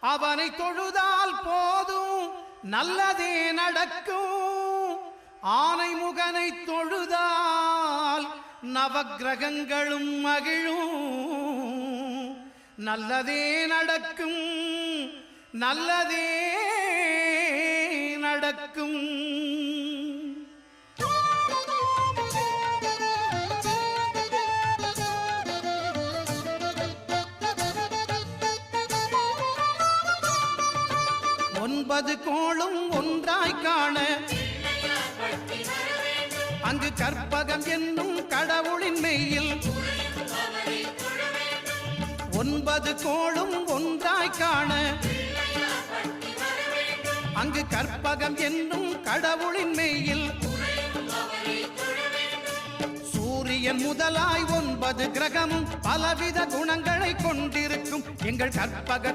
அவனை தொழுதால் போதும் நல்லதே நடக்கும். ஆனை முகனை தொழுதால் நவக்கிரகங்களும் மகிழும். நல்லதே நடக்கும், நல்லதே நடக்கும். ஒன்பது கோளும் ஒன்றாய் காண அங்கு கற்பகம் என்னும் கடவுளின் மெய்யில். ஒன்பது கோளும் ஒன்றாய் காண அங்கு கற்பகம் என்னும் கடவுளின் மெய்யில். சூரியன் முதலாய் 9 கிரகமும் பலவித குணங்களை கொண்டிருக்கும் எங்கள் கற்பக